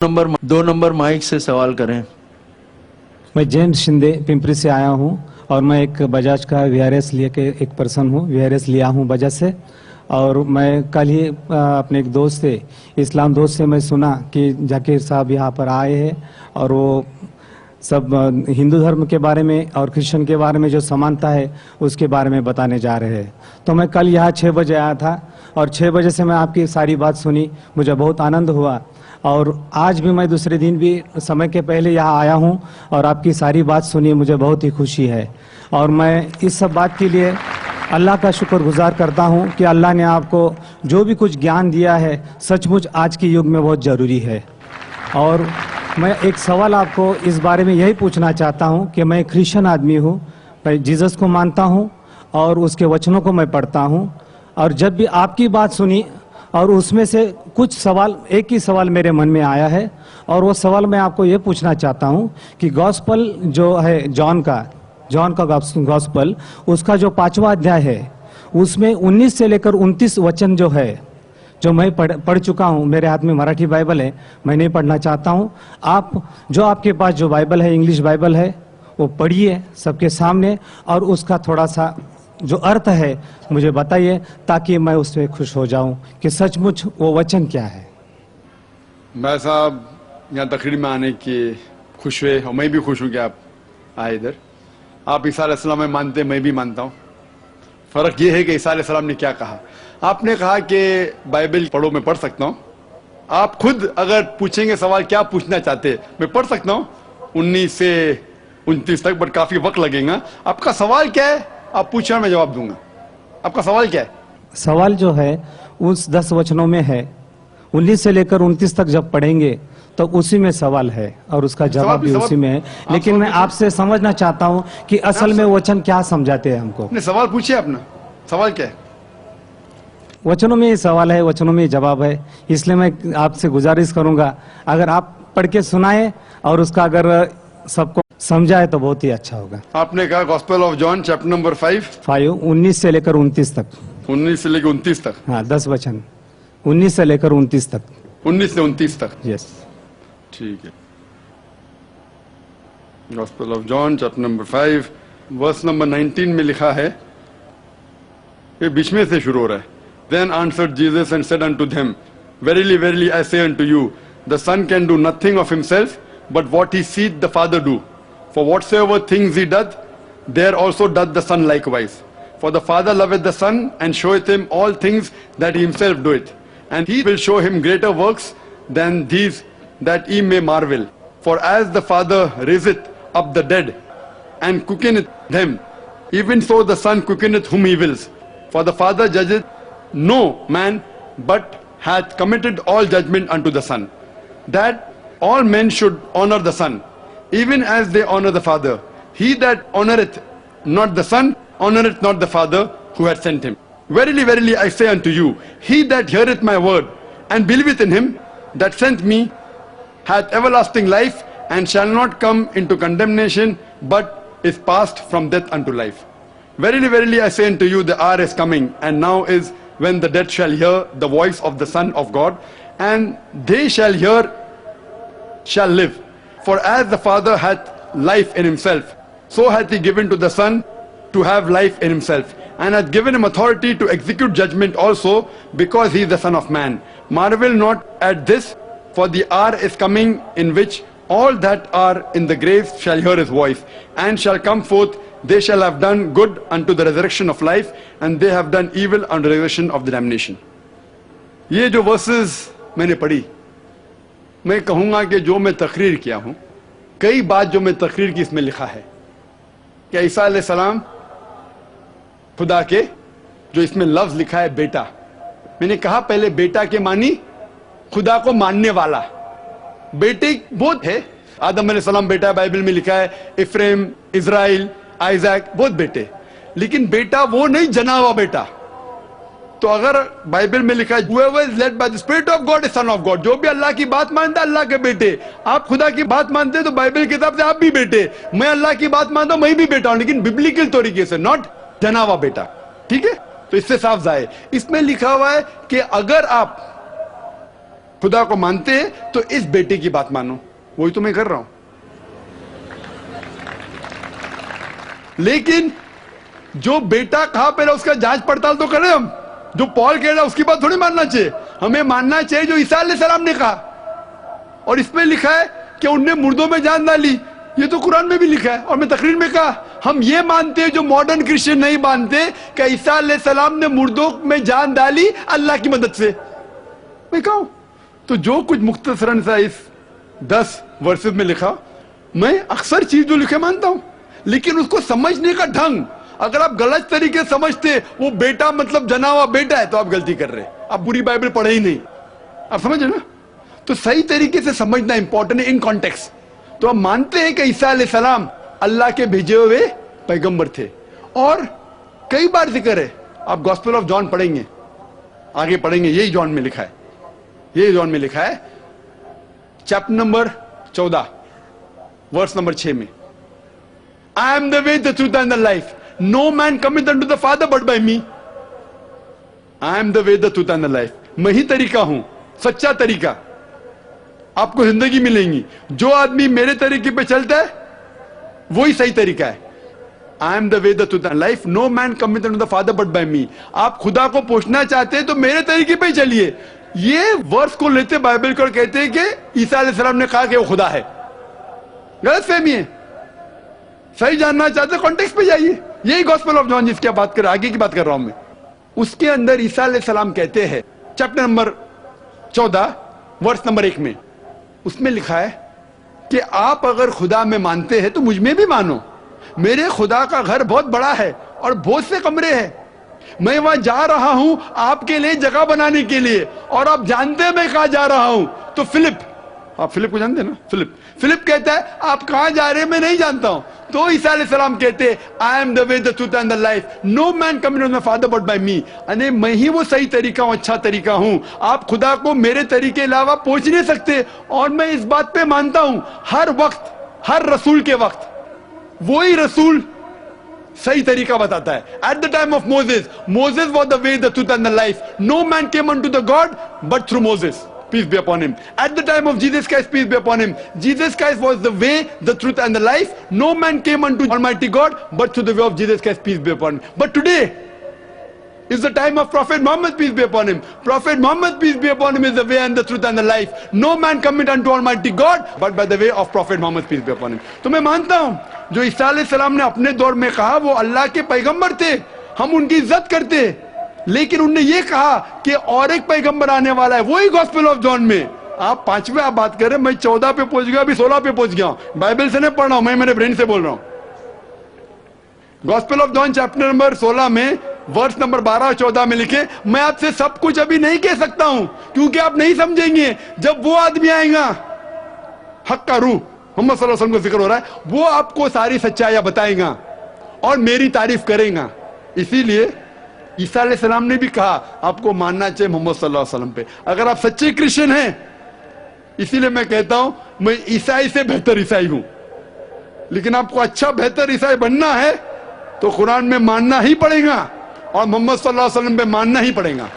दो number mic से सवाल करें। मैं जेम्स शिंदे पिंपरी से आया हूं और मैं एक बजाज का वीआरएस लिए के एक पर्सन हूं, वीआरएस लिया हूं बजाज से। और मैं कल ही अपने एक दोस्त से, इस्लाम दोस्त से मैं सुना कि जाकिर साहब यहां पर आए हैं और वो सब हिंदू धर्म के बारे में और क्रिश्चियन के बारे में जो समानता है उसके बारे में बताने जा रहे हैं। तो मैं कल यहाँ 6 बजे आया था और 6 बजे से मैं आपकी सारी बात सुनी, मुझे बहुत आनंद हुआ। और आज भी मैं दूसरे दिन भी समय के पहले यहाँ आया हूँ और आपकी सारी बात सुनी, मुझे बहुत ही खुशी है। और मैं इस सब बात के लिए अल्लाह का शुक्रगुजार करता हूँ कि अल्लाह ने आपको जो भी कुछ ज्ञान दिया है सचमुच आज के युग में बहुत ज़रूरी है। और मैं एक सवाल आपको इस बारे में यही पूछना चाहता हूँ कि मैं क्रिश्चियन आदमी हूँ, मैं जीसस को मानता हूँ और उसके वचनों को मैं पढ़ता हूँ। और जब भी आपकी बात सुनी और उसमें से कुछ सवाल, एक ही सवाल मेरे मन में आया है और वो सवाल मैं आपको ये पूछना चाहता हूँ कि गॉस्पल जो है जॉन का गॉस्पल, उसका जो 5वां अध्याय है उसमें 19 से लेकर 29 वचन जो है, जो मैं पढ़ चुका हूँ, मेरे हाथ में मराठी बाइबल है, मैं नहीं पढ़ना चाहता हूँ। आप जो आपके पास जो बाइबल है, इंग्लिश बाइबल है, वो पढ़िए सबके सामने और उसका थोड़ा सा जो अर्थ है मुझे बताइए ताकि मैं उससे खुश हो जाऊं कि सचमुच वो वचन क्या है। मैं साहब यहाँ तकरीर में आने की खुश हुए और मैं भी खुश हूँ कि आप आए इधर। आप ईसा अलैहिस्सलाम में मानते, मैं भी मानता हूँ। फर्क ये है कि ईसा अलैहिस्सलाम ने क्या कहा। आपने कहा कि बाइबल पढ़ो, मैं पढ़ सकता हूँ। आप खुद अगर पूछेंगे सवाल क्या पूछना चाहते, मैं पढ़ सकता हूँ 19 से 29 तक, बट काफी वक्त लगेगा। आपका सवाल क्या है आप पूछना, मैं जवाब दूंगा। आपका सवाल क्या है? सवाल जो है उस 10 वचनों में है, 19 से लेकर 29 तक जब पढ़ेंगे तो उसी में सवाल है और उसका जवाब भी उसी में है। लेकिन मैं आपसे समझना चाहता हूं कि असल में वचन क्या समझाते हैं हमको। अपने सवाल पूछिए, अपना सवाल क्या है? वचनों में ही सवाल है, वचनों में ही जवाब है। इसलिए मैं आपसे गुजारिश करूंगा अगर आप पढ़ के सुनाए और उसका अगर सबको समझाए तो बहुत ही अच्छा होगा। आपने कहा gospel of John chapter number 5 19 से लेकर 29 तक। 19 से लेकर 29 तक? हाँ, 10 वचन 19 से लेकर 29 तक। 19 से 29 तक, यस, ठीक है। Gospel of John chapter number 5 verse number 19 में लिखा है, ये बीच में से शुरू हो रहा है। Then answered Jesus and said unto them, Verily, verily, I say unto you, the Son can do nothing of himself, but what he seeth the Father do. For whatsoever things he doth, there also doth the Son likewise. For the Father loveth the Son, and showeth him all things that he himself doeth. And he will show him greater works than these, that ye may marvel. For as the Father raiseth up the dead, and quickeneth them, even so the Son quickeneth whom he wills. For the Father judgeth no man, but hath committed all judgment unto the Son, that all men should honor the Son, even as they honor the Father. He that honoreth not the Son, honoreth not the Father who hath sent him. Verily, verily, I say unto you, he that heareth my word, and believeth in him that sent me, hath everlasting life, and shall not come into condemnation, but is passed from death unto life. Verily, verily, I say unto you, the hour is coming, and now is, when the dead shall hear the voice of the Son of God, and they shall live. For as the Father hath life in himself, so hath he given to the Son to have life in himself, and hath given him authority to execute judgment also, because he is the Son of Man. Marvel not at this, for the hour is coming in which all that are in the graves shall hear his voice, and shall come forth. They shall have done good unto the resurrection of life, and they have done evil unto the resurrection of the damnation. ये जो versus मैंने पढ़ी, मैं कहूँगा कि जो मैं तकरीर किया हूँ, कई बात जो मैं तकरीर की इसमें लिखा है कि ईसा अलैहिस्सलाम खुदा के, जो इसमें लफ्ज लिखा है बेटा, मैंने कहा पहले बेटा के मानी खुदा को मानने वाला। बेटे बहुत है, आदम अलैहिस्सलाम बेटा बाइबल में लिखा है, इफ्रेम, इज़राइल, आइजैक, बहुत बेटे, लेकिन बेटा वो नहीं जना हुआ बेटा। तो अगर बाइबल में लिखा है whoever is led by the spirit of God is son of God, जो भी अल्लाह की बात मानता है अल्लाह के बेटे। आप खुदा की बात मानते हैं तो बाइबल के हिसाब से आप भी बेटे, मैं अल्लाह की बात मानता हूं, मैं भी बेटा हूं, लेकिन बिब्लिकल तरीके से, नॉट जना हुआ बेटा। ठीक है, तो इससे साफ जाए। इसमें लिखा हुआ है कि अगर आप खुदा को मानते हैं तो इस बेटे की बात मानो, वही तो मैं कर रहा हूं। लेकिन जो बेटा कहा पहले उसका जांच पड़ताल तो करें हम। जो पॉल कह रहा है उसकी बात थोड़ी मानना चाहिए, हमें मानना चाहिए जो ईसा अलैहिस्सलाम ने कहा। और इसमें लिखा है कि उनने मुर्दों में जान डाली, ये तो कुरान में भी लिखा है। और मैं तकरीर में कहा हम ये मानते हैं जो मॉडर्न क्रिश्चियन नहीं मानते कि ईसा अलैहिस्सलाम ने मुर्दों में जान डाली अल्लाह की मदद से। मैं कहूं तो जो कुछ मुख्तसरन सा इस 10 वर्सेस में लिखा, मैं अक्सर चीज जो लिखे मानता हूं, लेकिन उसको समझने का ढंग अगर आप गलत तरीके से समझते, वो बेटा मतलब जना हुआ बेटा है, तो आप गलती कर रहे हैं, आप बुरी बाइबल पढ़े ही नहीं। आप समझे ना? तो सही तरीके से समझना इंपॉर्टेंट है इन कॉन्टेक्स्ट। तो हम मानते हैं कि ईसा अलैहिस्सलाम अल्लाह के भेजे हुए पैगंबर थे, और कई बार जिक्र है। आप गॉस्पेल ऑफ जॉन पढ़ेंगे, आगे पढ़ेंगे, यही जॉन में लिखा है, यही जॉन में लिखा है, चैप्टर नंबर 14 वर्स नंबर 6 में, I am the way the truth and the life, no man cometh unto the father but by me. I am the way the truth and the life, मैं ही तरीका हूं, सच्चा तरीका, आपको जिंदगी मिलेंगी। जो आदमी मेरे तरीके पे चलता है वही सही तरीका है। I am the way the truth and life, no man cometh unto the father but by me. आप खुदा को पहुंचना चाहते हैं तो मेरे तरीके पे ही चलिए। ये वर्स को लेते बाइबल को कहते हैं कि ईसा अलैहिस्सलाम ने कहा कि वो खुदा है। गलत फहमी है। सही जानना चाहते कॉन्टेक्स्ट पे जाइए, यही गॉस्पेल ऑफ जॉन जिसकी बात कर, आगे की बात कर रहा हूं मैं, उसके अंदर ईसा अलैहिस्सलाम कहते हैं चैप्टर नंबर 14 वर्स नंबर 1 में, उसमें लिखा है कि आप अगर खुदा में मानते हैं तो मुझ में भी मानो। मेरे खुदा का घर बहुत बड़ा है और बहुत से कमरे हैं, मैं वहां जा रहा हूं आपके लिए जगह बनाने के लिए, और आप जानते हैं मैं कहां जा रहा हूं। तो फिलिप, आप फिलिप को जानते हैं ना? फिलिप कहता है आप कहां जा रहे हैं मैं नहीं जानता हूं। तो ईसा अलैहिस्सलाम कहते हैं I am the way the truth and the life, no man coming to my father but by me. अने मैं ही वो सही तरीका हूं, अच्छा तरीका हूं। आप खुदा को मेरे तरीके अलावा पहुंच नहीं सकते। और मैं इस बात पे मानता हूं हर वक्त, हर रसूल के वक्त वही रसूल सही तरीका बताता है। At the time of Moses, Moses was the way the truth and the life, no man came unto the God but through Moses, peace be upon him. At the time of Jesus Christ, peace be upon him, Jesus Christ was the way, the truth and the life. No man came unto Almighty God but through the way of Jesus Christ, peace be upon him. But today is the time of Prophet Muhammad, peace be upon him. Prophet Muhammad, peace be upon him, is the way and the truth and the life. No man cometh unto Almighty God but by the way of Prophet Muhammad, peace be upon him. तो मैं मानता हूं जो ईसा अलैहिस्सलाम ने अपने दौर में कहा वो अल्लाह के पैगंबर थे, हम उनकी इज्जत करते, लेकिन उनने ये कहा कि और एक पैगंबर आने वाला है, वही गॉस्पेल ऑफ जॉन में। आप 5वें आप बात करें, मैं 14 पे पहुंच गया, अभी 16 पे पहुंच गया हूं। बाइबल से नहीं पढ़ रहा हूं, मैं मेरे ब्रेन से बोल रहा हूं। Gospel of John chapter number 16 में वर्स नंबर 12 और 14 में लिखे, मैं आपसे सब कुछ अभी नहीं कह सकता हूं क्योंकि आप नहीं समझेंगे। जब वो आदमी आएगा, हक का रूह, मोहम्मद सल्लल्लाहु अलैहि वसल्लम का जिक्र हो रहा है, वो आपको सारी सच्चाइयां बताएगा और मेरी तारीफ करेगा। इसीलिए ईसा अलैहिस्सलाम ने भी कहा आपको मानना चाहिए मोहम्मद सल्लल्लाहु अलैहि वसल्लम पे, अगर आप सच्चे क्रिश्चियन हैं। इसीलिए मैं कहता हूं मैं ईसाई से बेहतर ईसाई हूं, लेकिन आपको अच्छा बेहतर ईसाई बनना है तो कुरान में मानना ही पड़ेगा और मोहम्मद सल्लल्लाहु अलैहि वसल्लम पे मानना ही पड़ेगा।